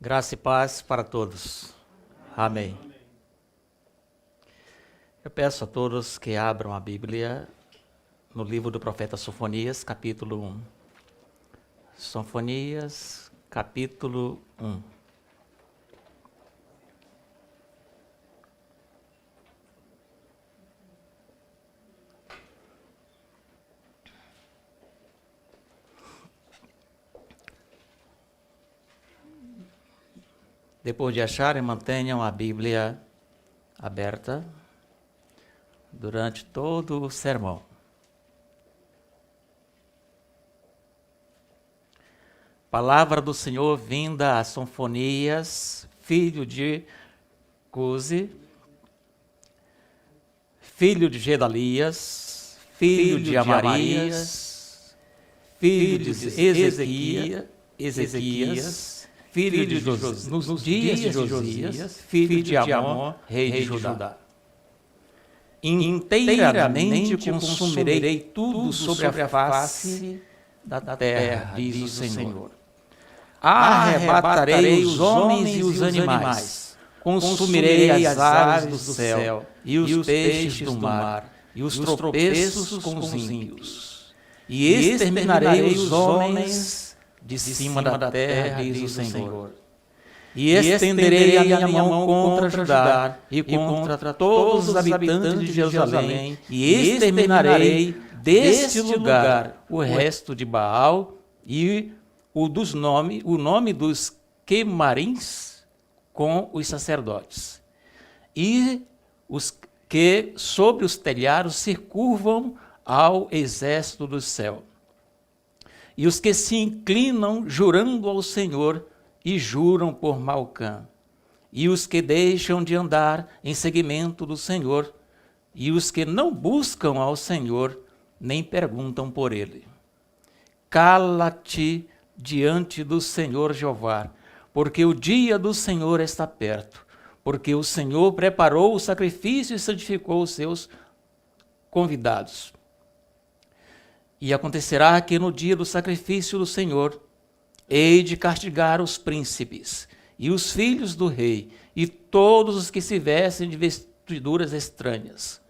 Graça e paz para todos. Amém. Eu peço a todos que abram a Bíblia no livro do profeta Sofonias, capítulo 1. Sofonias, capítulo 1. Depois de acharem, mantenham a Bíblia aberta durante todo o sermão. Palavra do Senhor vinda a Sofonias, filho de Cusi, filho de Gedalias, filho de Amarias, filho de Ezequias, filho de Josias, nos dias de Josias, filho de Amon, rei de Judá. Inteiramente consumirei tudo sobre a face da terra, diz o Senhor. Arrebatarei os homens e os animais, consumirei as aves do céu e os peixes do mar, e os tropeços com os ímpios. E exterminarei os homens de cima da terra, diz o Senhor. E estenderei a minha mão contra Judá e contra todos os habitantes de Jerusalém, e exterminarei deste lugar o resto de Baal e o nome dos queimarins com os sacerdotes, e os que sobre os telhados se curvam ao exército do céu, e os que se inclinam jurando ao Senhor e juram por Malcã, e os que deixam de andar em seguimento do Senhor, e os que não buscam ao Senhor, nem perguntam por ele. Cala-te diante do Senhor Jeová, porque o dia do Senhor está perto, porque o Senhor preparou o sacrifício e santificou os seus convidados. E acontecerá que no dia do sacrifício do Senhor, hei de castigar os príncipes e os filhos do rei e todos os que se vestem de vestiduras estranhas.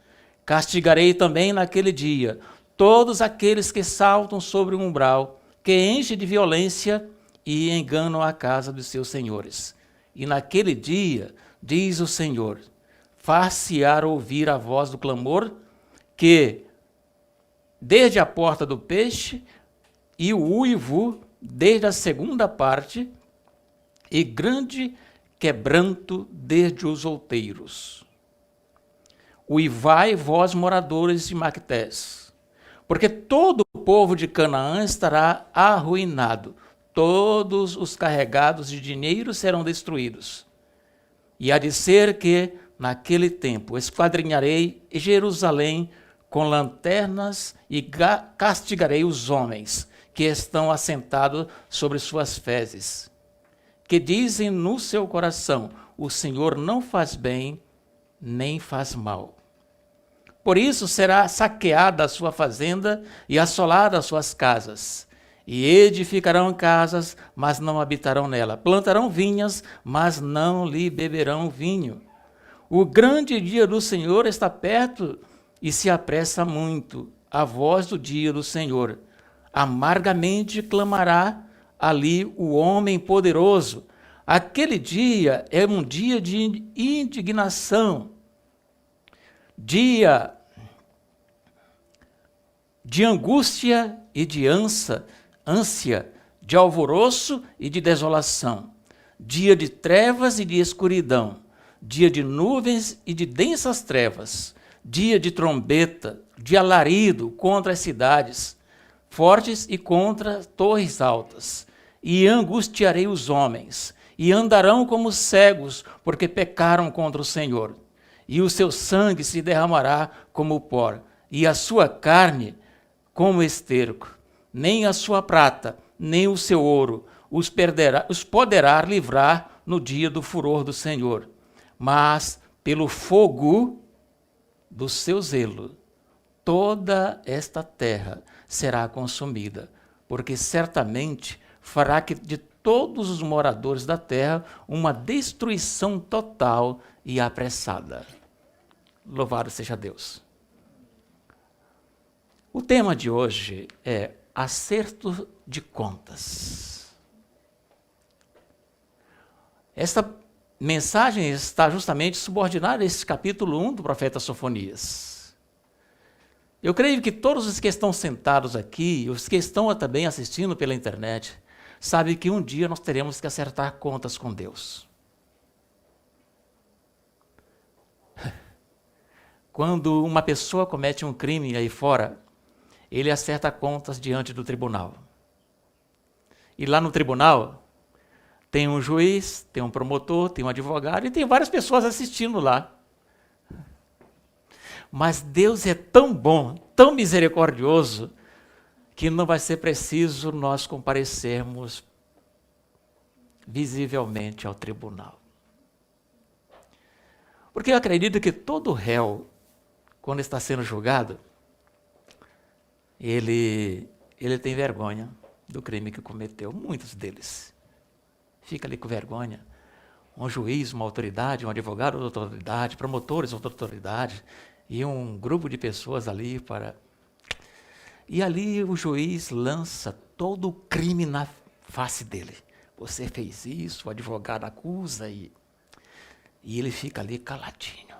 Castigarei também naquele dia todos aqueles que saltam sobre o umbral, que enchem de violência e enganam a casa dos seus senhores. E naquele dia, diz o Senhor, far-se-á ouvir a voz do clamor, que desde a porta do peixe, e o uivo desde a segunda parte, e grande quebranto desde os outeiros. Uivai, vós moradores de Mactés, porque todo o povo de Canaã estará arruinado, todos os carregados de dinheiro serão destruídos. E há de ser que, naquele tempo, esquadrinharei Jerusalém com lanternas e castigarei os homens que estão assentados sobre suas fezes, que dizem no seu coração, o Senhor não faz bem, nem faz mal. Por isso será saqueada a sua fazenda e assolada as suas casas. E edificarão casas, mas não habitarão nela. Plantarão vinhas, mas não lhe beberão vinho. O grande dia do Senhor está perto e se apressa muito. A voz do dia do Senhor. Amargamente clamará ali o homem poderoso. Aquele dia é um dia de indignação, dia de angústia e de ânsia, de alvoroço e de desolação, dia de trevas e de escuridão, dia de nuvens e de densas trevas, dia de trombeta, de alarido contra as cidades fortes e contra torres altas. E angustiarei os homens, e andarão como cegos, porque pecaram contra o Senhor. E o seu sangue se derramará como pó, e a sua carne como esterco. Nem a sua prata, nem o seu ouro os poderá livrar no dia do furor do Senhor. Mas pelo fogo do seu zelo, toda esta terra será consumida, porque certamente fará que de todos os moradores da terra uma destruição total e apressada. Louvado seja Deus. O tema de hoje é acerto de contas. Esta mensagem está justamente subordinada a esse capítulo 1 do profeta Sofonias. Eu creio que todos os que estão sentados aqui, os que estão também assistindo pela internet, sabem que um dia nós teremos que acertar contas com Deus. Quando uma pessoa comete um crime aí fora, ele acerta contas diante do tribunal. E lá no tribunal, tem um juiz, tem um promotor, tem um advogado e tem várias pessoas assistindo lá. Mas Deus é tão bom, tão misericordioso, que não vai ser preciso nós comparecermos visivelmente ao tribunal. Porque eu acredito que todo réu, quando está sendo julgado, ele tem vergonha do crime que cometeu, muitos deles. Fica ali com vergonha. Um juiz, uma autoridade, um advogado, outra autoridade, promotores, outra autoridade, e um grupo de pessoas ali para... E ali o juiz lança todo o crime na face dele. Você fez isso, o advogado acusa e ele fica ali caladinho.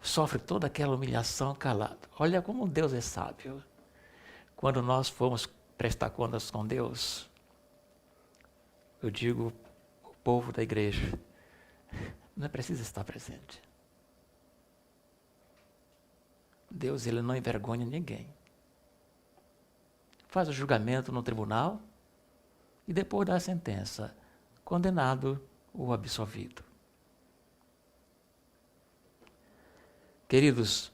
Sofre toda aquela humilhação calado. Olha como Deus é sábio. Quando nós formos prestar contas com Deus, eu digo, o povo da igreja não é preciso estar presente. Deus, ele não envergonha ninguém. Faz o julgamento no tribunal e depois dá a sentença. Condenado ou absolvido. Queridos,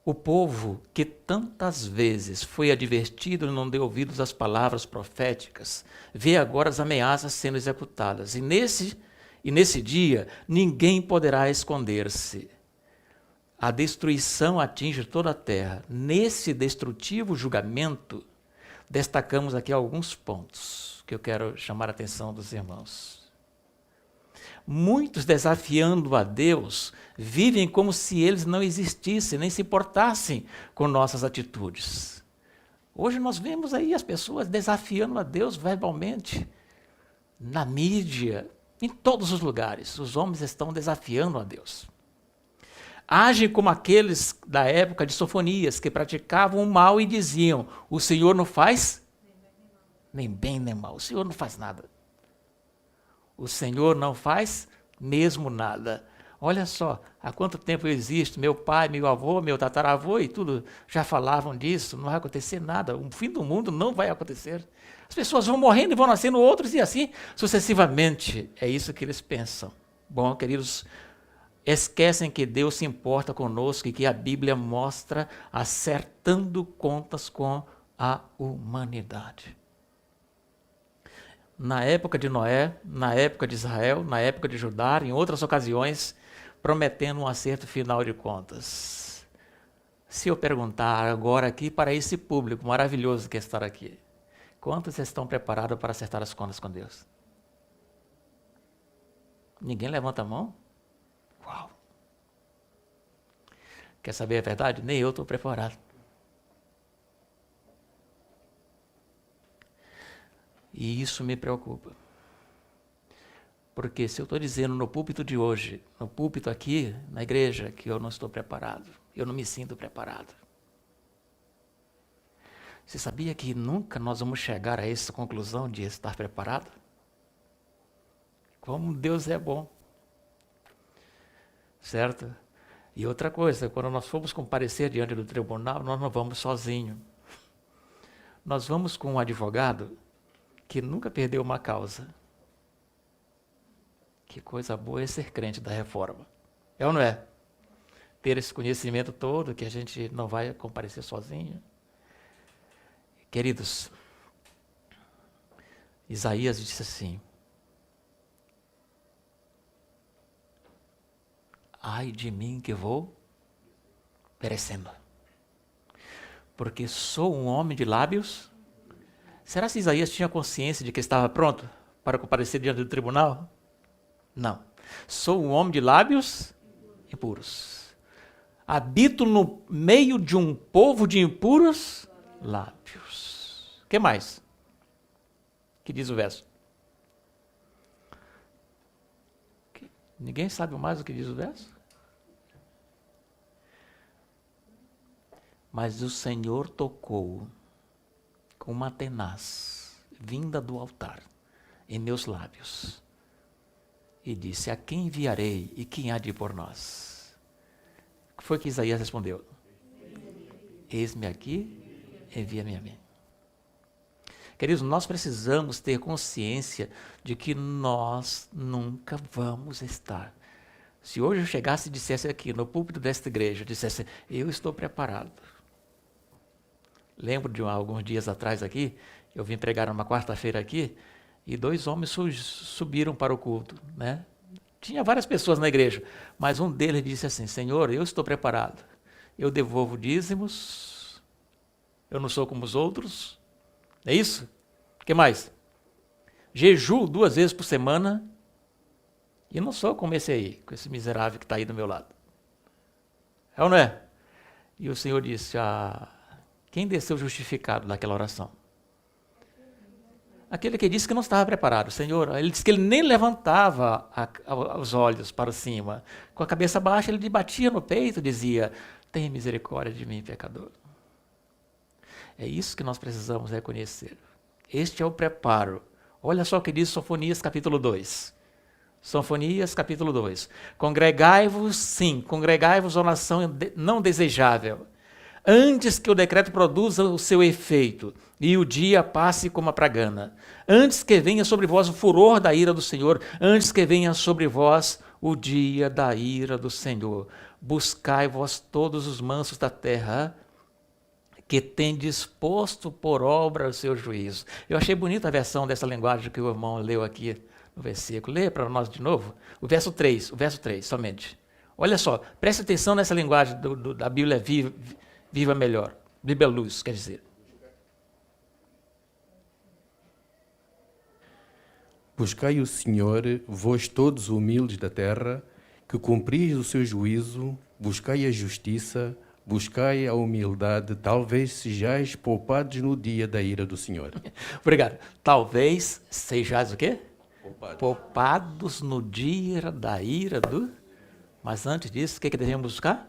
o povo que tantas vezes foi advertido e não deu ouvidos às palavras proféticas, vê agora as ameaças sendo executadas. E nesse dia, ninguém poderá esconder-se. A destruição atinge toda a terra. Nesse destrutivo julgamento, destacamos aqui alguns pontos que eu quero chamar a atenção dos irmãos. Muitos, desafiando a Deus, vivem como se eles não existissem, nem se importassem com nossas atitudes. Hoje nós vemos aí as pessoas desafiando a Deus verbalmente, na mídia, em todos os lugares. Os homens estão desafiando a Deus. Agem como aqueles da época de Sofonias, que praticavam o mal e diziam, o Senhor não faz nem bem nem mal, o Senhor não faz nada. O Senhor não faz mesmo nada. Olha só, há quanto tempo eu existo, meu pai, meu avô, meu tataravô e tudo já falavam disso, não vai acontecer nada, o fim do mundo não vai acontecer. As pessoas vão morrendo e vão nascendo outros e assim sucessivamente. É isso que eles pensam. Bom, queridos, esquecem que Deus se importa conosco e que a Bíblia mostra acertando contas com a humanidade. Na época de Noé, na época de Israel, na época de Judá, em outras ocasiões, prometendo um acerto final de contas. Se eu perguntar agora aqui para esse público maravilhoso que está aqui, quantos estão preparados para acertar as contas com Deus? Ninguém levanta a mão? Uau! Quer saber a verdade? Nem eu estou preparado. E isso me preocupa. Porque se eu estou dizendo no púlpito de hoje, no púlpito aqui, na igreja, que eu não estou preparado, eu não me sinto preparado. Você sabia que nunca nós vamos chegar a essa conclusão de estar preparado? Como Deus é bom. Certo? E outra coisa, quando nós formos comparecer diante do tribunal, nós não vamos sozinhos. Nós vamos com um advogado que nunca perdeu uma causa. Que coisa boa é ser crente da reforma. É ou não é? Ter esse conhecimento todo, que a gente não vai comparecer sozinho. Queridos, Isaías disse assim, ai de mim que vou perecendo, porque sou um homem de lábios Será que Isaías tinha consciência de que estava pronto para comparecer diante do tribunal? Não. Sou um homem de lábios impuros. Habito no meio de um povo de impuros lábios. O que mais? Que diz o verso? Ninguém sabe mais o que diz o verso? Mas o Senhor tocou com uma tenaz vinda do altar em meus lábios e disse: a quem enviarei e quem há de ir por nós? O que foi que Isaías respondeu? Eis-me aqui, envia-me a mim. Queridos, nós precisamos ter consciência de que nós nunca vamos estar. Se hoje eu chegasse e dissesse aqui no púlpito desta igreja, dissesse: eu estou preparado. Lembro de alguns dias atrás aqui, eu vim pregar numa quarta-feira aqui, e 2 homens subiram para o culto, né? Tinha várias pessoas na igreja, mas um deles disse assim: Senhor, eu estou preparado, eu devolvo dízimos, eu não sou como os outros, é isso? O que mais? Jejuo 2 vezes por semana, e não sou como esse aí, com esse miserável que está aí do meu lado. É ou não é? E o Senhor disse: quem desceu justificado daquela oração? Aquele que disse que não estava preparado. Senhor, ele disse que ele nem levantava os olhos para cima. Com a cabeça baixa, ele batia no peito e dizia: tenha misericórdia de mim, pecador. É isso que nós precisamos reconhecer. Este é o preparo. Olha só o que diz Sofonias capítulo 2. Sofonias capítulo 2. Congregai-vos, sim, congregai-vos, ó nação não desejável, antes que o decreto produza o seu efeito e o dia passe como a pragana, antes que venha sobre vós o furor da ira do Senhor, antes que venha sobre vós o dia da ira do Senhor. Buscai vós todos os mansos da terra, que tem disposto por obra o seu juízo. Eu achei bonita a versão dessa linguagem que o irmão leu aqui no versículo. Lê para nós de novo. O verso 3 somente. Olha só, preste atenção nessa linguagem da Bíblia Viva Melhor. Bíblia Luz, quer dizer. Buscai o Senhor, vós todos humildes da terra, que cumpris o seu juízo, buscai a justiça, buscai a humildade, talvez sejais poupados no dia da ira do Senhor. Obrigado. Talvez sejais o quê? Poupados no dia da ira do... Mas antes disso, o que devemos buscar?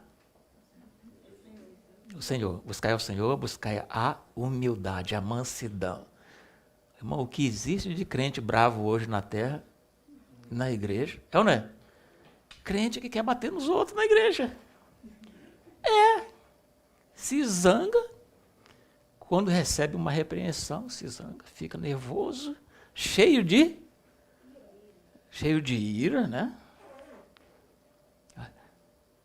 O Senhor. Buscai ao Senhor, buscai a humildade, a mansidão. Irmão, o que existe de crente bravo hoje na terra, na igreja, é ou não é? Crente que quer bater nos outros na igreja. Se zanga, quando recebe uma repreensão, se zanga, fica nervoso, cheio de ira, né?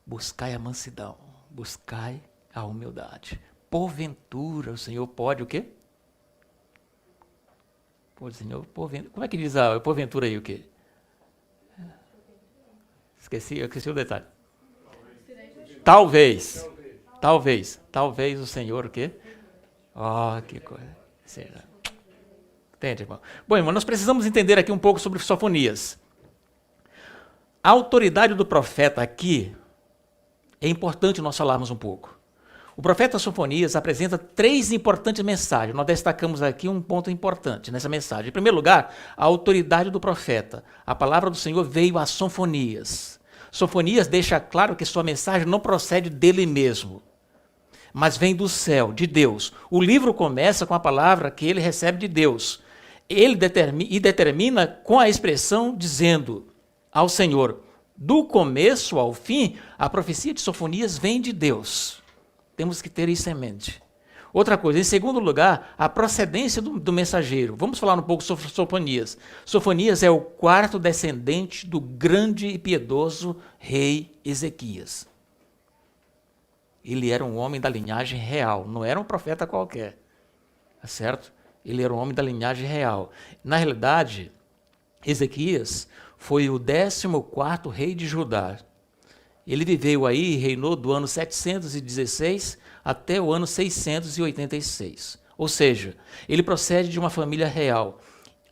Buscai a mansidão, buscai a humildade. Porventura, o Senhor pode o quê? Pô, Senhor, porventura. Como é que diz a porventura aí o quê? Eu esqueci o detalhe. Talvez o Senhor o quê? Que coisa. Entende, irmão? Bom, irmão, nós precisamos entender aqui um pouco sobre Sofonias. A autoridade do profeta aqui é importante nós falarmos um pouco. O profeta Sofonias apresenta 3 importantes mensagens. Nós destacamos aqui um ponto importante nessa mensagem. Em primeiro lugar, a autoridade do profeta. A palavra do Senhor veio a Sofonias. Sofonias deixa claro que sua mensagem não procede dele mesmo, mas vem do céu, de Deus. O livro começa com a palavra que ele recebe de Deus. Ele determina com a expressão dizendo ao Senhor. Do começo ao fim, a profecia de Sofonias vem de Deus. Temos que ter isso em mente. Outra coisa, em segundo lugar, a procedência do mensageiro. Vamos falar um pouco sobre Sofonias. Sofonias é o 4º descendente do grande e piedoso rei Ezequias. Ele era um homem da linhagem real, não era um profeta qualquer. Tá certo? Ele era um homem da linhagem real. Na realidade, Ezequias foi o 14º rei de Judá. Ele viveu aí e reinou do ano 716 até o ano 686. Ou seja, ele procede de uma família real.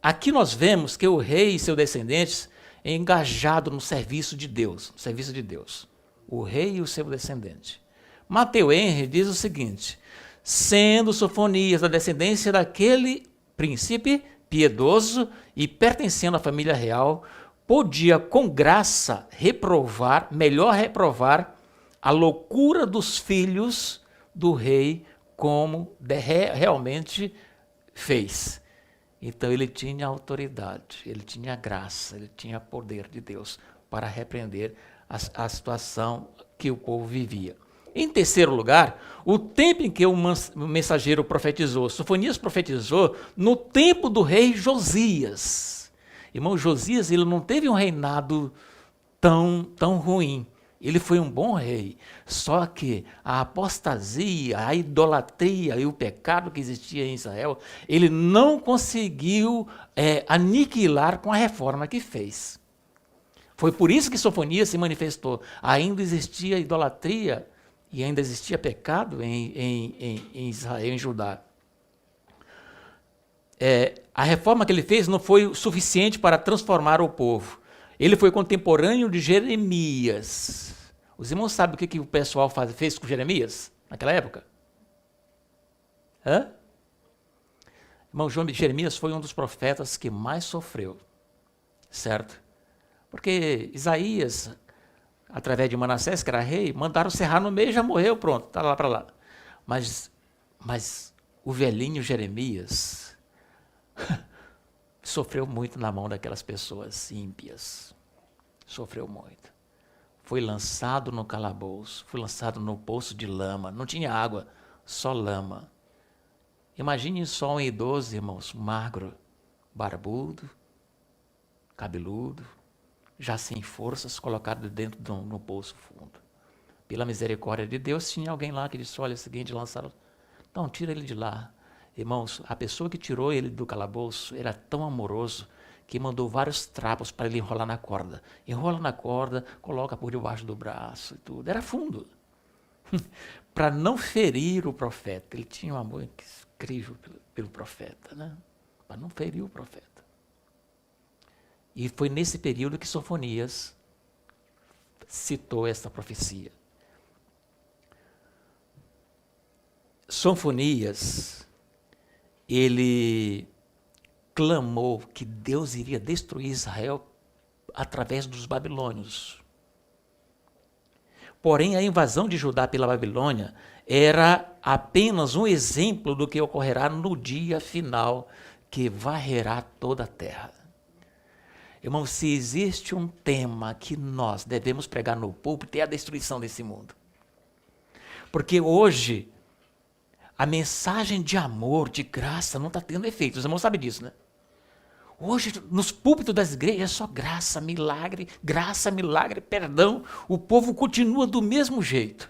Aqui nós vemos que o rei e seus descendentes é engajado no serviço de Deus, no serviço de Deus. O rei e o seu descendente. Matthew Henry diz o seguinte: sendo Sofonias da descendência daquele príncipe piedoso e pertencendo à família real, podia com graça melhor reprovar a loucura dos filhos do rei, como realmente fez. Então ele tinha autoridade, ele tinha graça, ele tinha poder de Deus para repreender a situação que o povo vivia. Em terceiro lugar, o tempo em que o mensageiro profetizou. Sofonias profetizou no tempo do rei Josias. Irmão, Josias, ele não teve um reinado tão ruim. Ele foi um bom rei, só que a apostasia, a idolatria e o pecado que existia em Israel, ele não conseguiu aniquilar com a reforma que fez. Foi por isso que Sofonias se manifestou. Ainda existia idolatria e ainda existia pecado em Israel, em Judá. A reforma que ele fez não foi suficiente para transformar o povo. Ele foi contemporâneo de Jeremias. Os irmãos sabem o que o pessoal fez com Jeremias naquela época? Irmão, Jeremias foi um dos profetas que mais sofreu, certo? Porque Isaías, através de Manassés, que era rei, mandaram serrar no meio e já morreu, pronto, está lá para lá. Mas o velhinho Jeremias sofreu muito na mão daquelas pessoas ímpias. Sofreu muito. Foi lançado no calabouço, foi lançado no poço de lama. Não tinha água, só lama. Imagine só um idoso, irmãos, magro, barbudo, cabeludo, já sem forças, colocado dentro no poço fundo. Pela misericórdia de Deus, tinha alguém lá que disse: olha, é o seguinte, lançaram. Não, tira ele de lá. Irmãos, a pessoa que tirou ele do calabouço era tão amoroso que mandou vários trapos para ele enrolar na corda. Enrola na corda, coloca por debaixo do braço e tudo. Era fundo. Para não ferir o profeta. Ele tinha um amor incrível pelo profeta, né? Para não ferir o profeta. E foi nesse período que Sofonias citou essa profecia. Sofonias, ele clamou que Deus iria destruir Israel através dos babilônios. Porém, a invasão de Judá pela Babilônia era apenas um exemplo do que ocorrerá no dia final, que varrerá toda a terra. Irmão, se existe um tema que nós devemos pregar no púlpito, é a destruição desse mundo. Porque hoje, a mensagem de amor, de graça, não está tendo efeito. Os irmãos sabem disso, né? Hoje, nos púlpitos das igrejas, é só graça, milagre, perdão. O povo continua do mesmo jeito.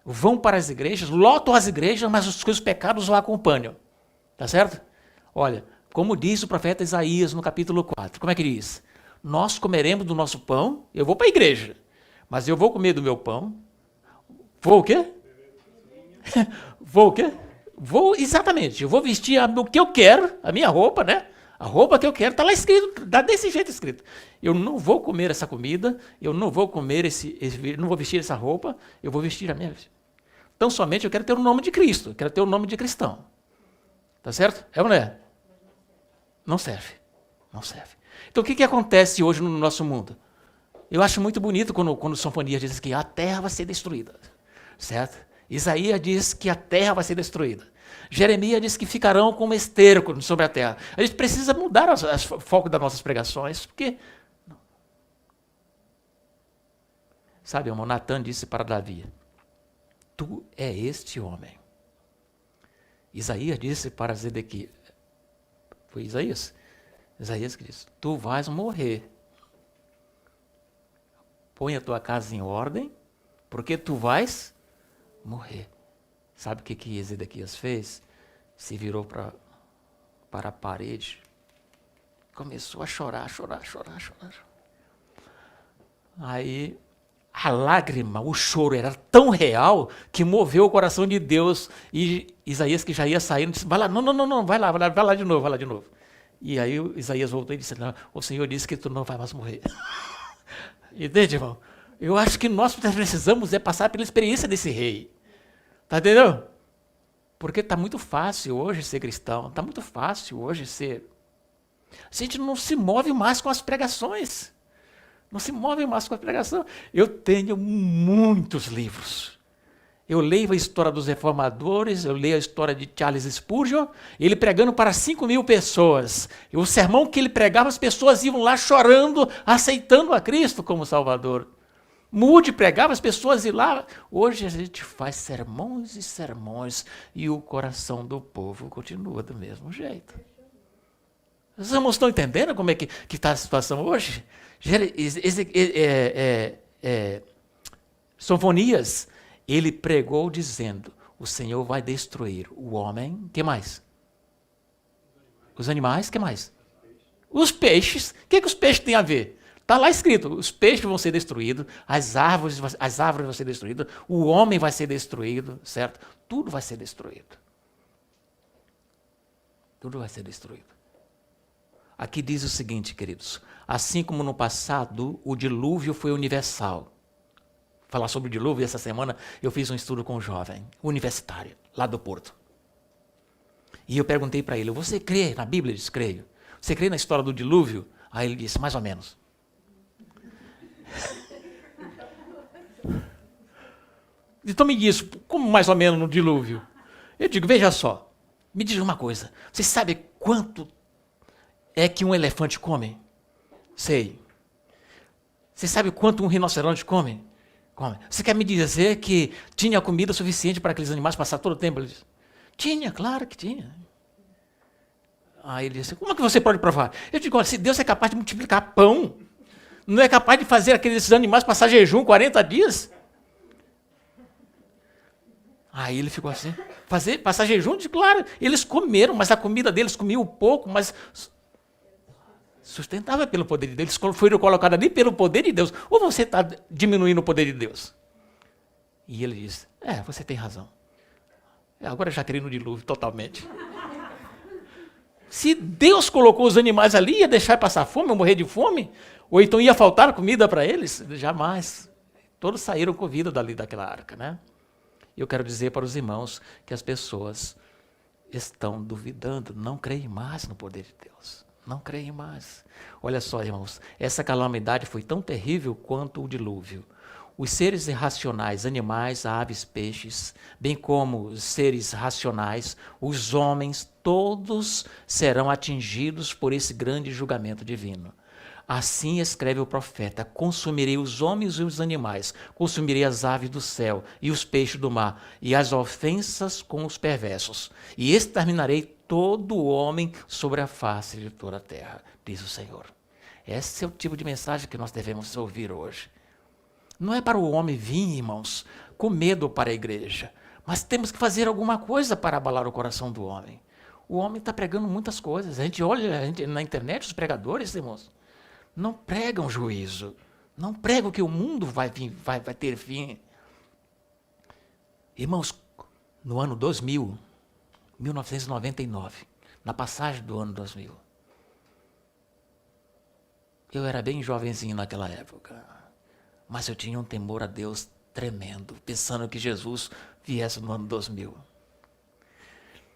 Vão para as igrejas, lotam as igrejas, mas os pecados o acompanham. Tá certo? Olha, como diz o profeta Isaías no capítulo 4, como é que diz? Nós comeremos do nosso pão, eu vou para a igreja, mas eu vou comer do meu pão. Vou o quê? Vou o quê? Exatamente, eu vou vestir o que eu quero, a minha roupa, né? A roupa que eu quero, está lá escrito, está desse jeito escrito. Eu não vou comer essa comida, eu não vou comer não vou vestir essa roupa, eu vou vestir a minha. Então somente eu quero ter o nome de Cristo, eu quero ter o nome de cristão. Tá certo? É ou não é? Não serve. Não serve. Então o que acontece hoje no nosso mundo? Eu acho muito bonito quando Sofonias diz que a terra vai ser destruída. Certo? Isaías diz que a terra vai ser destruída. Jeremias diz que ficarão como esterco sobre a terra. A gente precisa mudar o foco das nossas pregações, porque... Sabe, irmão, Natan disse para Davi: tu é este homem. Isaías disse para Zedequias, foi Isaías? Isaías que disse: tu vais morrer. Põe a tua casa em ordem, porque tu vais morrer. Sabe o que Zedequias fez? Se virou para a parede, começou a chorar. Aí A lágrima, o choro era tão real que moveu o coração de Deus. E Isaías, que já ia saindo, disse, vai lá, não, vai lá de novo. E aí Isaías voltou e disse, não, o Senhor disse que tu não vai mais morrer. Entende, irmão? Eu acho que nós precisamos passar pela experiência desse rei. Tá entendendo? Porque está muito fácil hoje ser cristão, está muito fácil hoje ser... A gente não se move mais com as pregações. Não se move mais com a pregação. Eu tenho muitos livros. Eu leio a história dos reformadores, eu leio a história de Charles Spurgeon, ele pregando para 5.000 pessoas. E o sermão que ele pregava, as pessoas iam lá chorando, aceitando a Cristo como Salvador. Moody pregava, as pessoas iam lá. Hoje a gente faz sermões e sermões e o coração do povo continua do mesmo jeito. Vocês não estão entendendo como é que está a situação hoje? Sofonias, ele pregou dizendo, o Senhor vai destruir o homem, que mais? Os animais, que mais? Os peixes, o que os peixes têm a ver? Está lá escrito, os peixes vão ser destruídos, as árvores vão ser destruídas, o homem vai ser destruído, certo? Tudo vai ser destruído. Tudo vai ser destruído. Aqui diz o seguinte, queridos, assim como no passado o dilúvio foi universal. Falar sobre o dilúvio, essa semana eu fiz um estudo com um jovem, universitário, lá do Porto. E eu perguntei para ele, você crê na Bíblia? Ele disse, creio. Você crê na história do dilúvio? Aí ele disse, mais ou menos. Então me diz, como mais ou menos no dilúvio? Eu digo, veja só, me diz uma coisa, você sabe quanto é que um elefante come? Sei. Você sabe quanto um rinoceronte come? Come. Você quer me dizer que tinha comida suficiente para aqueles animais passar todo o tempo? Ele disse, tinha, claro que tinha. Aí ele disse, como é que você pode provar? Eu digo, olha, se Deus é capaz de multiplicar pão, não é capaz de fazer aqueles animais passar jejum 40 dias? Aí ele ficou assim, passar jejum? Eu disse, claro, eles comeram, mas a comida deles comiam pouco, mas sustentável pelo poder de Deus. Eles foram colocados ali pelo poder de Deus. Ou você está diminuindo o poder de Deus? E ele disse, você tem razão. Agora já queria no dilúvio totalmente. Se Deus colocou os animais ali, ia deixar passar fome, ou morrer de fome? Ou então ia faltar comida para eles? Jamais. Todos saíram com vida dali daquela arca, né? Eu quero dizer para os irmãos que as pessoas estão duvidando, não creem mais no poder de Deus. Não creem mais. Olha só, irmãos, essa calamidade foi tão terrível quanto o dilúvio. Os seres irracionais, animais, aves, peixes, bem como os seres racionais, os homens, todos serão atingidos por esse grande julgamento divino. Assim escreve o profeta, consumirei os homens e os animais, consumirei as aves do céu e os peixes do mar, e as ofensas com os perversos, e exterminarei todo o homem sobre a face de toda a terra, diz o Senhor. Esse é o tipo de mensagem que nós devemos ouvir hoje. Não é para o homem vir, irmãos, com medo para a igreja, mas temos que fazer alguma coisa para abalar o coração do homem. O homem está pregando muitas coisas, a gente olha na internet, os pregadores, irmãos, não pregam juízo, não pregam que o mundo vai ter fim. Irmãos, no ano 2000, 1999, na passagem do ano 2000, eu era bem jovenzinho naquela época, mas eu tinha um temor a Deus tremendo, pensando que Jesus viesse no ano 2000.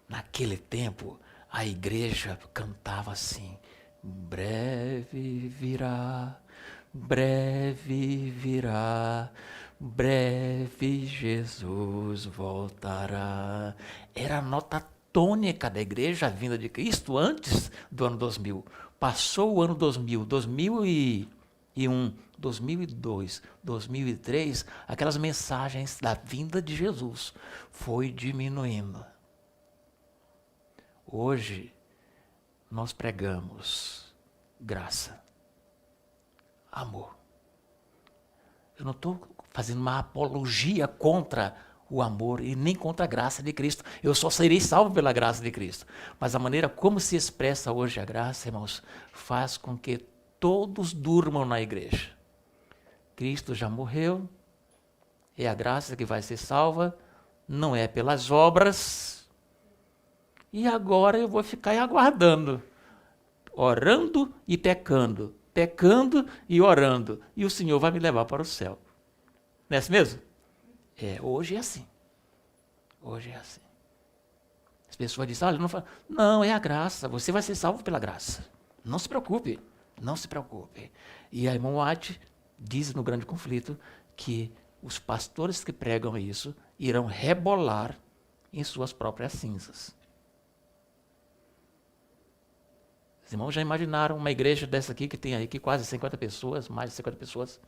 Naquele tempo, a igreja cantava assim, breve virá, breve Jesus voltará. Era a nota tônica da igreja, a vinda de Cristo, antes do ano 2000. Passou o ano 2000, 2001, 2002, 2003, aquelas mensagens da vinda de Jesus foi diminuindo. Hoje, nós pregamos graça, amor. Eu não estou fazendo uma apologia contra o amor e nem contra a graça de Cristo. Eu só serei salvo pela graça de Cristo. Mas a maneira como se expressa hoje a graça, irmãos, faz com que todos durmam na igreja. Cristo já morreu, é a graça que vai ser salva, não é pelas obras. E agora eu vou ficar aguardando, orando e pecando, pecando e orando, e o Senhor vai me levar para o céu. Não é assim mesmo? Hoje é assim. Hoje é assim. As pessoas dizem, olha, não, é a graça, você vai ser salvo pela graça. Não se preocupe, não se preocupe. E a irmã White diz no Grande Conflito que os pastores que pregam isso irão rebolar em suas próprias cinzas. Os irmãos já imaginaram uma igreja dessa aqui, que tem aí que quase 50 pessoas, mais de 50 pessoas,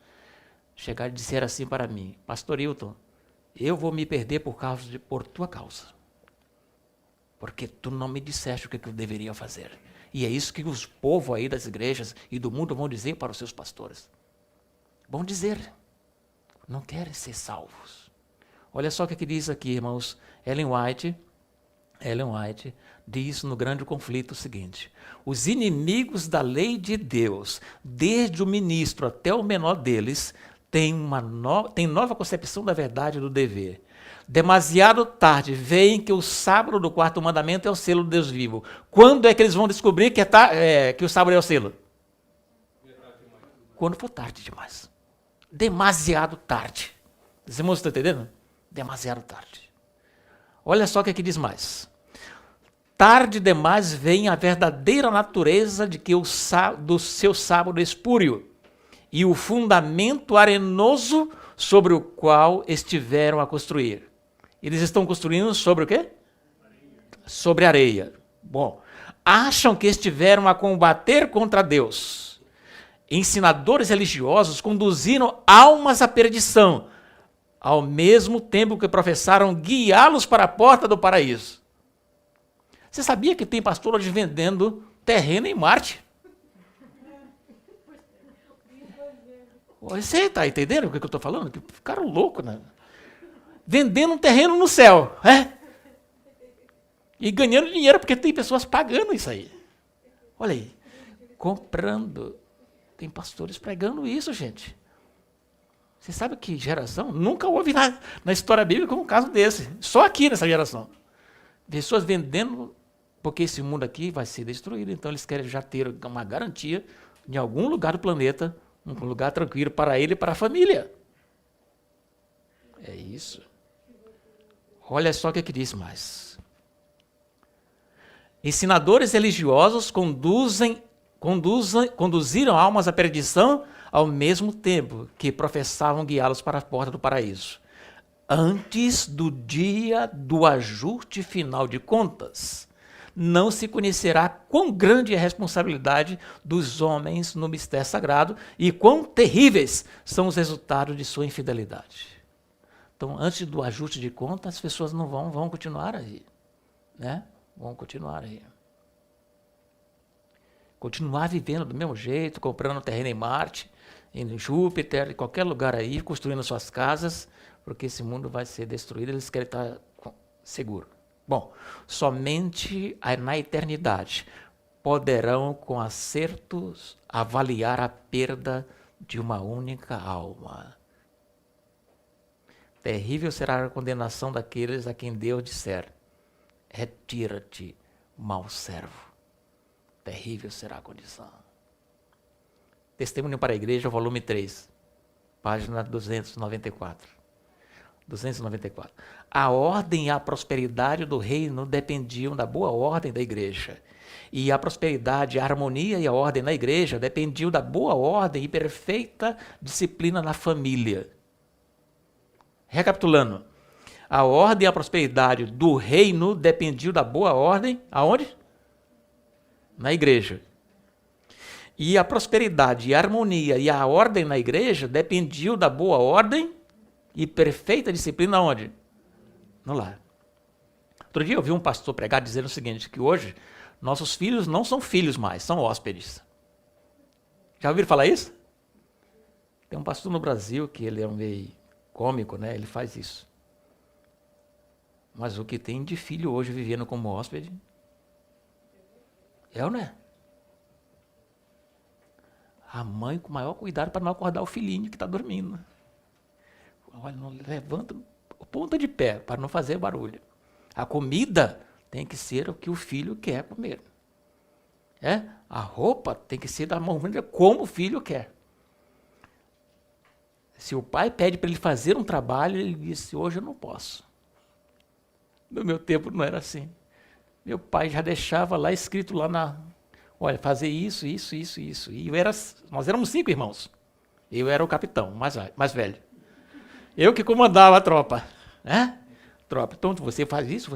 chegar e dizer assim para mim, Pastor Hilton, eu vou me perder por tua causa. Porque tu não me disseste o que eu deveria fazer. E é isso que os povos aí das igrejas e do mundo vão dizer para os seus pastores. Vão dizer, não querem ser salvos. Olha só o que diz aqui, irmãos. Ellen White diz no Grande Conflito o seguinte: os inimigos da lei de Deus, desde o ministro até o menor deles, têm nova concepção da verdade e do dever. Demasiado tarde veem que o sábado do quarto mandamento é o selo do Deus vivo. Quando é que eles vão descobrir que o sábado é o selo? Quando for tarde demais. Demasiado tarde. Os irmãos estão entendendo? Demasiado tarde. Olha só o que aqui diz mais. Tarde demais vem a verdadeira natureza do seu sábado espúrio e o fundamento arenoso sobre o qual estiveram a construir. Eles estão construindo sobre o quê? Sobre areia. Bom, acham que estiveram a combater contra Deus. Ensinadores religiosos conduziram almas à perdição, ao mesmo tempo que professaram guiá-los para a porta do paraíso. Você sabia que tem pastor hoje vendendo terreno em Marte? Você está entendendo o que eu estou falando? Que ficaram loucos, né? Vendendo um terreno no céu, e ganhando dinheiro, porque tem pessoas pagando isso aí. Olha aí, comprando. Tem pastores pregando isso, gente. Você sabe que geração? Nunca houve na história bíblica um caso desse. Só aqui nessa geração. Pessoas vendendo, porque esse mundo aqui vai ser destruído, então eles querem já ter uma garantia em algum lugar do planeta, um lugar tranquilo para ele e para a família. É isso. Olha só o que diz mais. Ensinadores religiosos conduziram almas à perdição ao mesmo tempo que professavam guiá-los para a porta do paraíso. Antes do dia do ajuste final de contas, não se conhecerá quão grande é a responsabilidade dos homens no mistério sagrado e quão terríveis são os resultados de sua infidelidade. Então, antes do ajuste de contas, as pessoas não vão continuar aí, né? Vão continuar aí. Continuar vivendo do mesmo jeito, comprando terreno em Marte, em Júpiter, em qualquer lugar aí, construindo suas casas, porque esse mundo vai ser destruído, eles querem estar seguros. Bom, somente na eternidade poderão, com acertos, avaliar a perda de uma única alma. Terrível será a condenação daqueles a quem Deus disser: retira-te, mau servo. Terrível será a condição. Testemunho para a Igreja, volume 3, página 294. 294. A ordem e a prosperidade do reino dependiam da boa ordem da igreja. E a prosperidade, a harmonia e a ordem na igreja dependiam da boa ordem e perfeita disciplina na família. Recapitulando, a ordem e a prosperidade do reino dependiam da boa ordem, aonde? Na igreja. E a prosperidade, a harmonia e a ordem na igreja dependiam da boa ordem e perfeita disciplina onde? No lar. Outro dia eu vi um pastor pregar dizendo o seguinte, que hoje nossos filhos não são filhos mais, são hóspedes. Já ouviram falar isso? Tem um pastor no Brasil que ele é um meio cômico, né? Ele faz isso. Mas o que tem de filho hoje vivendo como hóspede? É ou não é? A mãe com o maior cuidado para não acordar o filhinho que está dormindo. Olha, não levanta ponta de pé para não fazer barulho. A comida tem que ser o que o filho quer comer. A roupa tem que ser da maneira como o filho quer. Se o pai pede para ele fazer um trabalho, ele disse, hoje eu não posso. No meu tempo não era assim. Meu pai já deixava lá escrito lá olha, fazer isso, isso, isso, isso. E nós éramos 5 irmãos. Eu era o capitão, mais velho. Eu que comandava a tropa. Tropa. Então, você faz isso,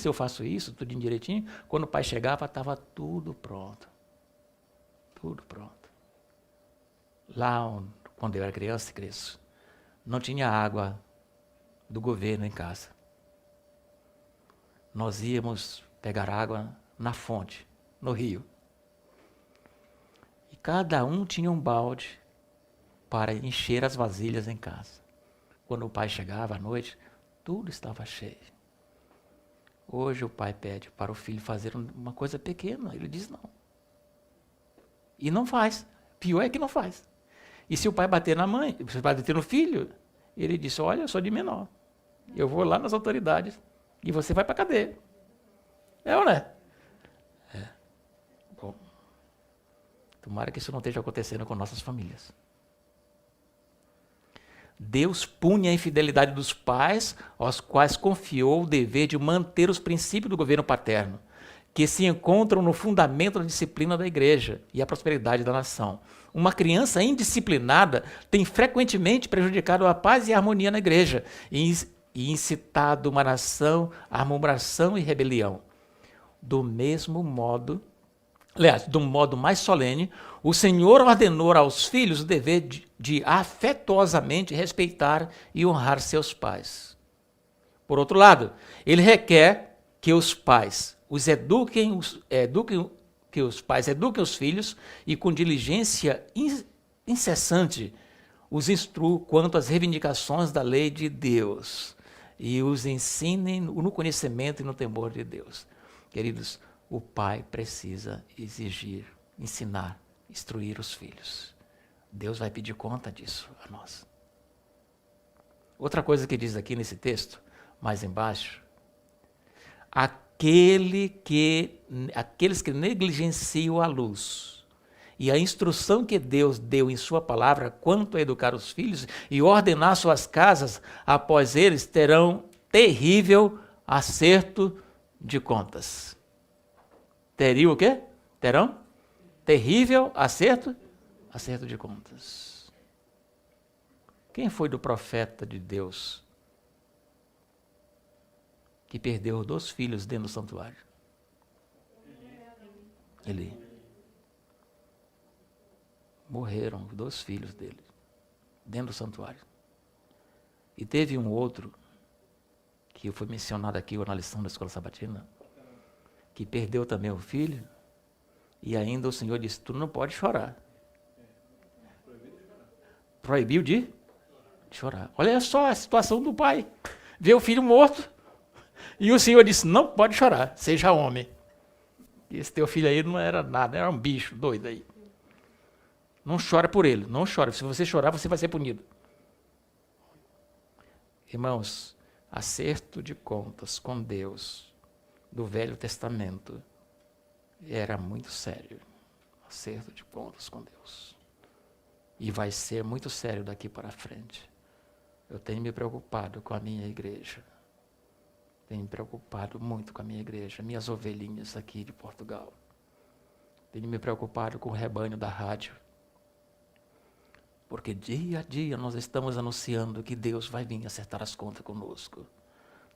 eu faço isso, tudo direitinho. Quando o pai chegava, estava tudo pronto. Tudo pronto. Lá, quando eu era criança, não tinha água do governo em casa. Nós íamos pegar água na fonte, no rio. E cada um tinha um balde para encher as vasilhas em casa. Quando o pai chegava à noite, tudo estava cheio. Hoje o pai pede para o filho fazer uma coisa pequena. Ele diz não. E não faz. Pior é que não faz. E se o pai bater na mãe, se o pai bater no filho, ele diz, olha, eu sou de menor. Eu vou lá nas autoridades e você vai para a cadeia. É ou não é? Bom, tomara que isso não esteja acontecendo com nossas famílias. Deus punha a infidelidade dos pais, aos quais confiou o dever de manter os princípios do governo paterno, que se encontram no fundamento da disciplina da igreja e a prosperidade da nação. Uma criança indisciplinada tem frequentemente prejudicado a paz e a harmonia na igreja e incitado uma nação à murmuração e rebelião. Do mesmo modo, de um modo mais solene, o Senhor ordenou aos filhos o dever de afetuosamente respeitar e honrar seus pais. Por outro lado, ele requer que os pais eduquem os filhos e com diligência incessante os instruam quanto às reivindicações da lei de Deus e os ensinem no conhecimento e no temor de Deus. Queridos, o pai precisa exigir, ensinar, instruir os filhos. Deus vai pedir conta disso a nós. Outra coisa que diz aqui nesse texto, mais embaixo, aqueles que negligenciam a luz e a instrução que Deus deu em sua palavra quanto a educar os filhos e ordenar suas casas, após eles terão terrível acerto de contas. Teriam o quê? Terão terrível acerto de contas. Quem foi do profeta de Deus que perdeu 2 filhos dentro do santuário? Eli. Morreram 2 filhos dele dentro do santuário. E teve um outro que foi mencionado aqui na lição da escola sabatina, que perdeu também o filho, e ainda o Senhor disse, tu não pode chorar. Proibiu de chorar. Olha só a situação do pai. Vê o filho morto, e o Senhor disse, não pode chorar, seja homem. E esse teu filho aí não era nada, era um bicho doido aí. Não chora por ele, não chora. Se você chorar, você vai ser punido. Irmãos, acerto de contas com Deus do Velho Testamento era muito sério. Acerto de contas com Deus. E vai ser muito sério daqui para frente. Eu tenho me preocupado com a minha igreja. Tenho me preocupado muito com a minha igreja, minhas ovelhinhas aqui de Portugal. Tenho me preocupado com o rebanho da rádio. Porque dia a dia nós estamos anunciando que Deus vai vir acertar as contas conosco.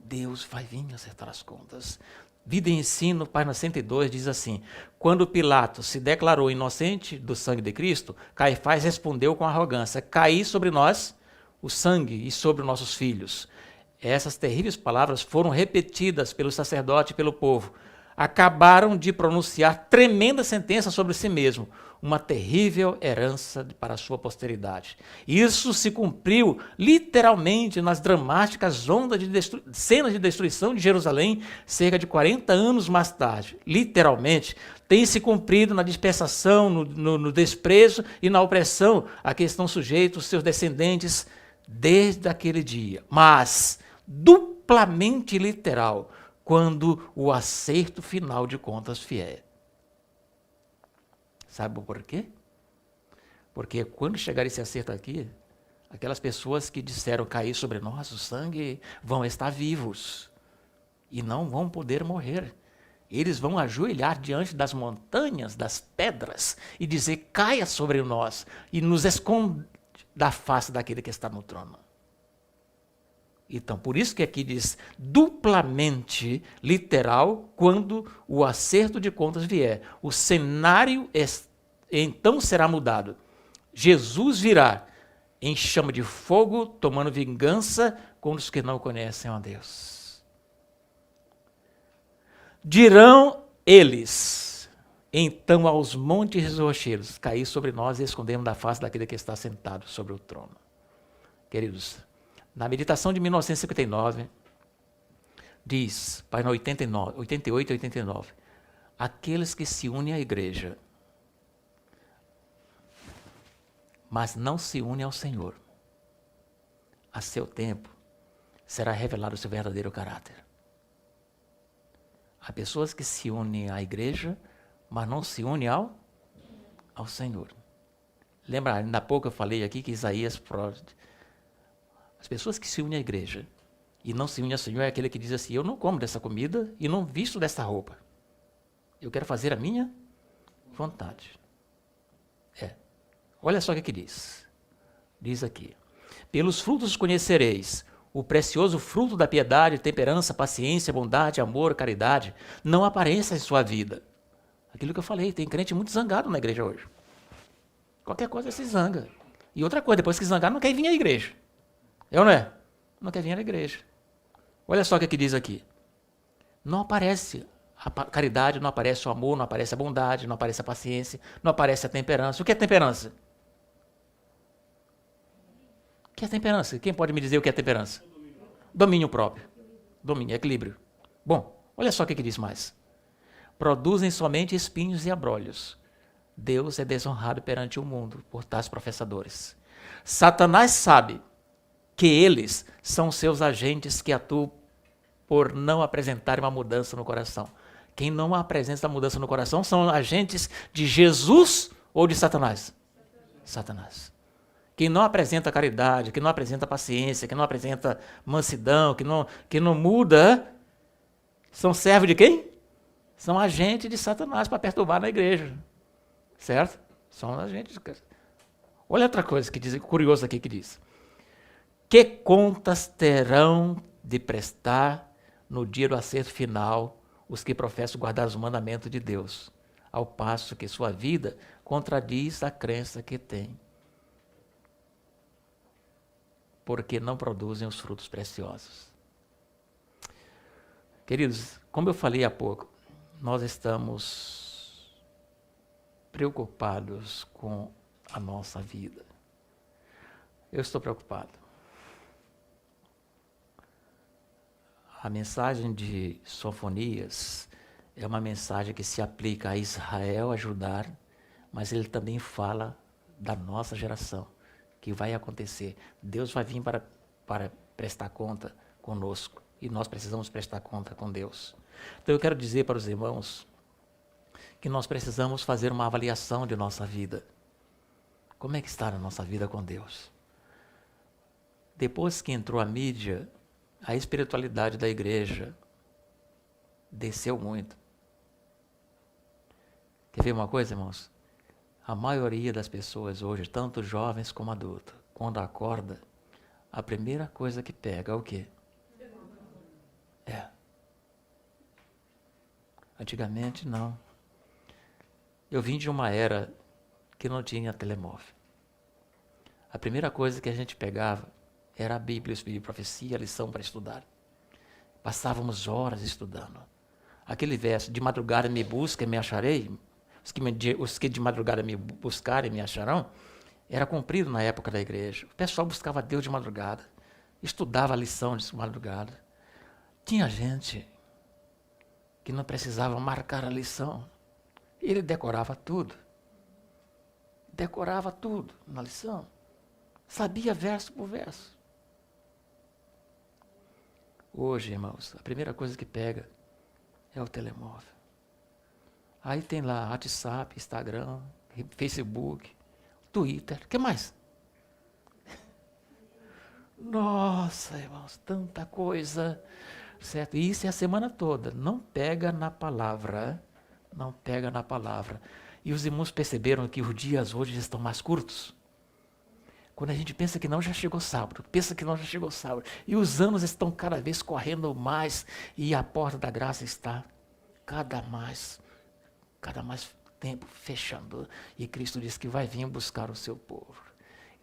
Deus vai vir acertar as contas. Vida e Ensino, página 102, diz assim, quando Pilatos se declarou inocente do sangue de Cristo, Caifás respondeu com arrogância, caí sobre nós o sangue e sobre nossos filhos. Essas terríveis palavras foram repetidas pelo sacerdote e pelo povo. acabaram de pronunciar tremenda sentença sobre si mesmo, uma terrível herança para a sua posteridade. Isso se cumpriu literalmente nas dramáticas cenas de destruição de Jerusalém, cerca de 40 anos mais tarde. Literalmente, tem se cumprido na dispersação, no desprezo e na opressão a que estão sujeitos seus descendentes desde aquele dia. Mas, duplamente literal, quando o acerto final de contas vier. Sabe por quê? Porque quando chegar esse acerto aqui, aquelas pessoas que disseram cair sobre nós o sangue vão estar vivos e não vão poder morrer. Eles vão ajoelhar diante das montanhas, das pedras e dizer: caia sobre nós e nos esconde da face daquele que está no trono. Então, por isso que aqui diz duplamente literal, quando o acerto de contas vier. O cenário então será mudado. Jesus virá em chama de fogo, tomando vingança com os que não conhecem a Deus. Dirão eles, então aos montes e rochedos, cair sobre nós e escondermos da face daquele que está sentado sobre o trono. Queridos, na meditação de 1959, diz, página 88 e 89, aqueles que se unem à igreja, mas não se unem ao Senhor, a seu tempo será revelado o seu verdadeiro caráter. Há pessoas que se unem à igreja, mas não se unem ao Senhor. Lembra, ainda há pouco eu falei aqui que Isaías... As pessoas que se unem à igreja e não se unem ao Senhor é aquele que diz assim: eu não como dessa comida e não visto dessa roupa. Eu quero fazer a minha vontade. Olha só o que diz. Diz aqui: pelos frutos conhecereis o precioso fruto da piedade, temperança, paciência, bondade, amor, caridade, não apareça em sua vida. Aquilo que eu falei, tem crente muito zangado na igreja hoje. Qualquer coisa se zanga. E outra coisa, depois que zangar, não quer vir à igreja. É ou não é? Não quer vir à igreja. Olha só o que diz aqui. Não aparece a caridade, não aparece o amor, não aparece a bondade, não aparece a paciência, não aparece a temperança. O que é temperança? O que é temperança? Quem pode me dizer o que é temperança? Domínio próprio. Domínio, equilíbrio. Bom, olha só o que diz mais. Produzem somente espinhos e abrolhos. Deus é desonrado perante o mundo por tais professadores. Satanás sabe que eles são seus agentes que atuam por não apresentarem uma mudança no coração. Quem não apresenta a mudança no coração são agentes de Jesus ou de Satanás? Satanás. Quem não apresenta caridade, que não apresenta paciência, que não apresenta mansidão, que não muda, são servos de quem? São agentes de Satanás para perturbar na igreja. Certo? São agentes. Olha outra coisa que diz, curioso aqui que diz. Que contas terão de prestar no dia do acerto final os que professam guardar os mandamentos de Deus, ao passo que sua vida contradiz a crença que têm, porque não produzem os frutos preciosos. Queridos, como eu falei há pouco, nós estamos preocupados com a nossa vida. Eu estou preocupado. A mensagem de Sofonias é uma mensagem que se aplica a Israel, a Judá, mas ele também fala da nossa geração, que vai acontecer. Deus vai vir para prestar conta conosco e nós precisamos prestar conta com Deus. Então eu quero dizer para os irmãos que nós precisamos fazer uma avaliação de nossa vida. Como é que está a nossa vida com Deus? Depois que entrou a mídia, a espiritualidade da igreja desceu muito. Quer ver uma coisa, irmãos? A maioria das pessoas hoje, tanto jovens como adultos, quando acorda, a primeira coisa que pega é o quê? Antigamente, não. Eu vim de uma era que não tinha telemóvel. A primeira coisa que a gente pegava era a Bíblia, o Espírito de Profecia, a lição para estudar. Passávamos horas estudando. aquele verso, de madrugada me busca e me acharei, os que de madrugada me buscarem me acharão, era cumprido na época da igreja. O pessoal buscava Deus de madrugada, estudava a lição de madrugada. Tinha gente que não precisava marcar a lição. Ele decorava tudo. Decorava tudo na lição. Sabia verso por verso. Hoje, irmãos, a primeira coisa que pega é o telemóvel. Aí tem lá WhatsApp, Instagram, Facebook, Twitter, o que mais? Nossa, irmãos, tanta coisa, certo? E isso é a semana toda. Não pega na palavra, não pega na palavra. E os irmãos perceberam que os dias hoje estão mais curtos? Quando a gente pensa que não, já chegou sábado. Pensa que não, já chegou sábado. E os anos estão cada vez correndo mais. E a porta da graça está cada mais tempo fechando. E Cristo disse que vai vir buscar o seu povo.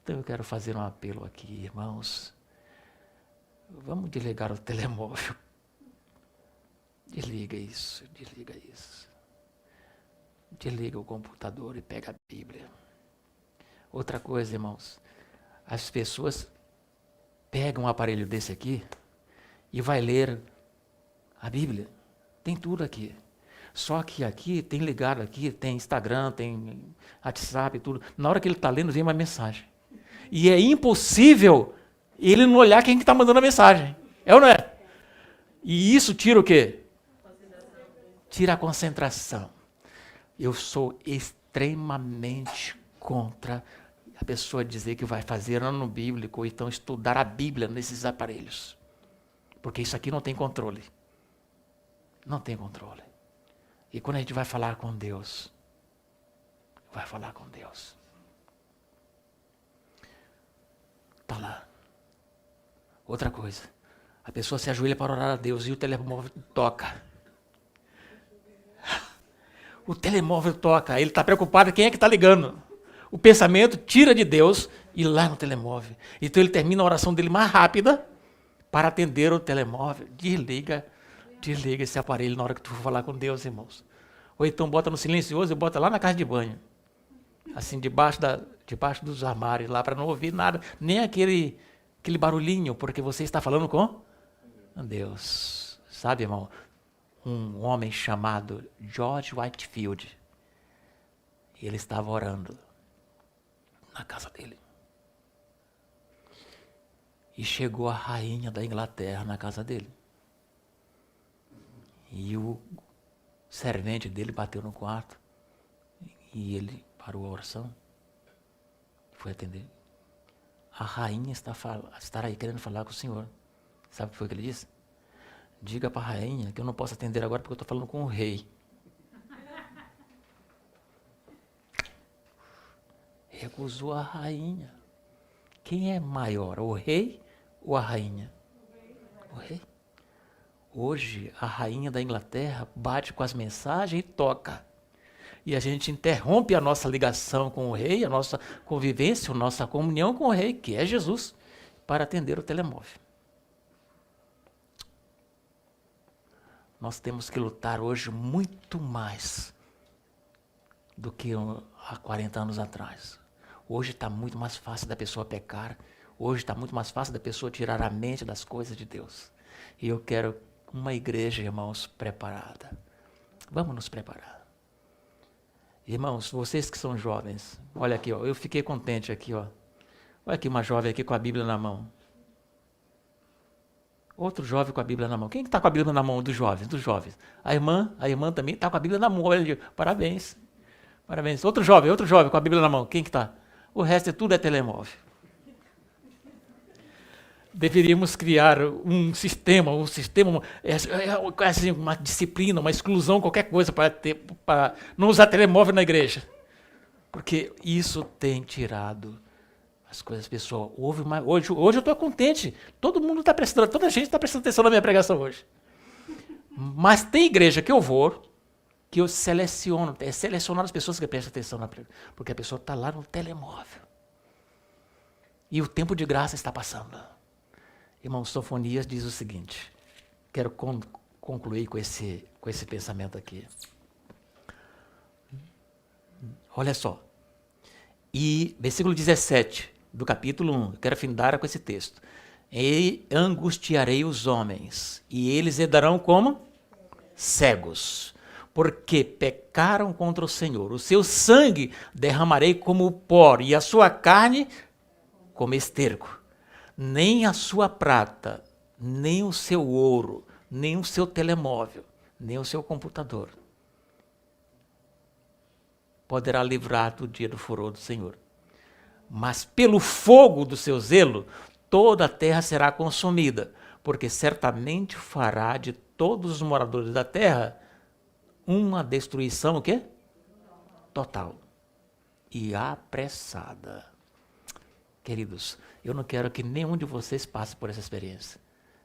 Então eu quero fazer um apelo aqui, irmãos. Vamos desligar o telemóvel. Desliga isso, desliga isso. Desliga o computador e pega a Bíblia. Outra coisa, irmãos. As pessoas pegam um aparelho desse aqui e vai ler a Bíblia. Tem tudo aqui. Só que aqui, tem ligado aqui, tem Instagram, tem WhatsApp, tudo. Na hora que ele está lendo, vem uma mensagem. E é impossível ele não olhar quem está mandando a mensagem. É ou não é? E isso tira o quê? Tira a concentração. Eu sou extremamente contra a pessoa dizer que vai fazer ano bíblico ou então estudar a Bíblia nesses aparelhos. Porque isso aqui não tem controle. Não tem controle. E quando a gente vai falar com Deus, vai falar com Deus. Está lá. Outra coisa. A pessoa se ajoelha para orar a Deus e o telemóvel toca. O telemóvel toca. Ele está preocupado quem é que está ligando. O pensamento tira de Deus e lá no telemóvel. Então ele termina a oração dele mais rápida para atender o telemóvel. Desliga esse aparelho na hora que tu for falar com Deus, irmãos. Ou então bota no silencioso e bota lá na casa de banho. Assim, debaixo dos armários lá, para não ouvir nada. Nem aquele barulhinho, porque você está falando com Deus. Sabe, irmão? Um homem chamado George Whitefield. Ele estava orando na casa dele. E chegou a rainha da Inglaterra na casa dele. E o servente dele bateu no quarto. E ele parou a oração. Foi atender. A rainha está aí querendo falar com o senhor. Sabe o que foi que ele disse? Diga para a rainha que eu não posso atender agora porque eu estou falando com o rei. Recusou a rainha. Quem é maior, o rei ou a rainha? O rei. Hoje, a rainha da Inglaterra bate com as mensagens e toca. E a gente interrompe a nossa ligação com o rei, a nossa convivência, a nossa comunhão com o rei, que é Jesus, para atender o telemóvel. Nós temos que lutar hoje muito mais do que há 40 anos atrás. Hoje está muito mais fácil da pessoa pecar. Hoje está muito mais fácil da pessoa tirar a mente das coisas de Deus. E eu quero uma igreja, irmãos, preparada. Vamos nos preparar. Irmãos, vocês que são jovens, olha aqui, ó, eu fiquei contente aqui, ó. Olha aqui uma jovem aqui com a Bíblia na mão. Outro jovem com a Bíblia na mão. Quem está com a Bíblia na mão dos jovens? Dos jovens. A irmã também está com a Bíblia na mão. Olha, parabéns. Parabéns. Outro jovem com a Bíblia na mão. Quem que está? O resto tudo é telemóvel. Deveríamos criar um sistema assim, uma disciplina, uma exclusão, qualquer coisa para não usar telemóvel na igreja. Porque isso tem tirado as coisas, pessoal. Hoje eu estou contente. Toda a gente está prestando atenção na minha pregação hoje. Mas tem igreja que eu vou, que eu seleciono as pessoas que prestam atenção na pregação, porque a pessoa está lá no telemóvel. E o tempo de graça está passando. Irmão, Sofonias diz o seguinte, quero concluir com esse com esse pensamento aqui. Olha só. E versículo 17 do capítulo 1, eu quero findar com esse texto. E angustiarei os homens, e eles herdarão como? Cegos, porque pecaram contra o Senhor. O seu sangue derramarei como pó, e a sua carne como esterco. Nem a sua prata, nem o seu ouro, nem o seu telemóvel, nem o seu computador poderá livrar do dia do furor do Senhor. Mas pelo fogo do seu zelo, toda a terra será consumida, porque certamente fará de todos os moradores da terra uma destruição, o quê? Total e apressada. Queridos, eu não quero que nenhum de vocês passe por essa experiência.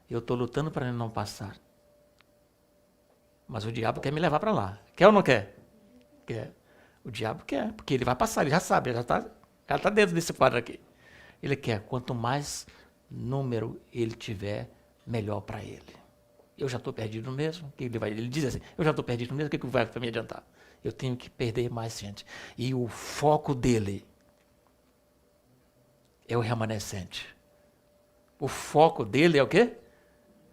Eu estou lutando para não passar. Mas o diabo quer me levar para lá. Quer ou não quer? Quer. O diabo quer, porque ele vai passar, ele já sabe, já está dentro desse quadro aqui. Ele quer, quanto mais número ele tiver, melhor para ele. Eu já estou perdido mesmo. Ele diz assim, eu já estou perdido mesmo, o que vai me adiantar? Eu tenho que perder mais gente. E o foco dele é o remanescente. O foco dele é o quê?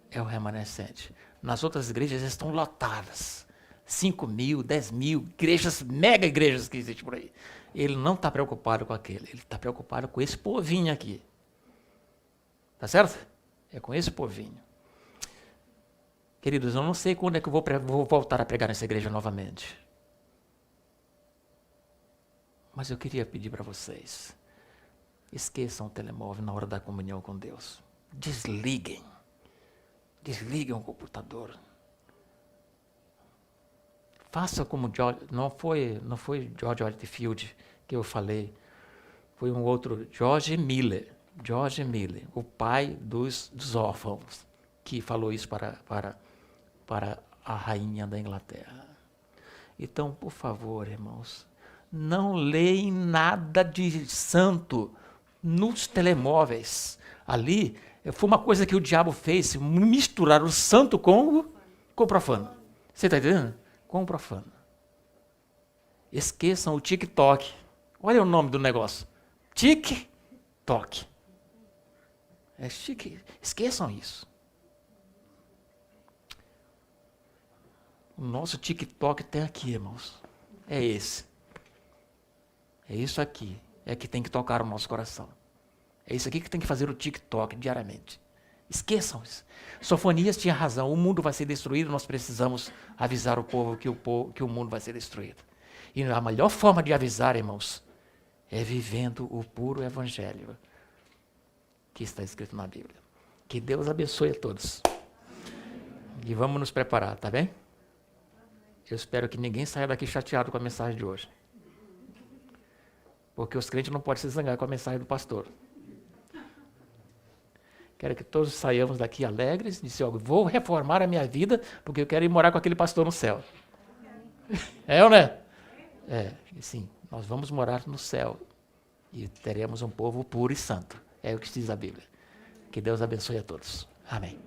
É o remanescente. Nas outras igrejas estão lotadas. 5.000, 10.000 igrejas, mega igrejas que existem por aí. Ele não está preocupado com aquele, ele está preocupado com esse povinho aqui. Tá certo? É com esse povinho. Queridos, eu não sei quando é que eu vou voltar a pregar nessa igreja novamente. Mas eu queria pedir para vocês, esqueçam o telemóvel na hora da comunhão com Deus. Desliguem. Desliguem o computador. Faça como George, não foi George Whitefield que eu falei, foi um outro, George Miller, o pai dos órfãos, que falou isso para a rainha da Inglaterra. Então, por favor, irmãos, não leem nada de santo nos telemóveis. Ali, foi uma coisa que o diabo fez, misturar o santo com o profano. Você está entendendo? Com o profano. Esqueçam o TikTok. Olha o nome do negócio. TikTok. É chique. Esqueçam isso. O nosso TikTok tem aqui, irmãos. É esse. É isso aqui. É que tem que tocar o nosso coração. É isso aqui que tem que fazer o TikTok diariamente. Esqueçam isso. Sofonias tinha razão. O mundo vai ser destruído. Nós precisamos avisar o povo que o mundo vai ser destruído. E a melhor forma de avisar, irmãos, é vivendo o puro evangelho que está escrito na Bíblia. Que Deus abençoe a todos. E vamos nos preparar, tá bem? Eu espero que ninguém saia daqui chateado com a mensagem de hoje. Porque os crentes não podem se zangar com a mensagem do pastor. Quero que todos saiamos daqui alegres, e dizer, vou reformar a minha vida, porque eu quero ir morar com aquele pastor no céu. É ou não é? É, sim, nós vamos morar no céu e teremos um povo puro e santo. É o que diz a Bíblia. Que Deus abençoe a todos. Amém.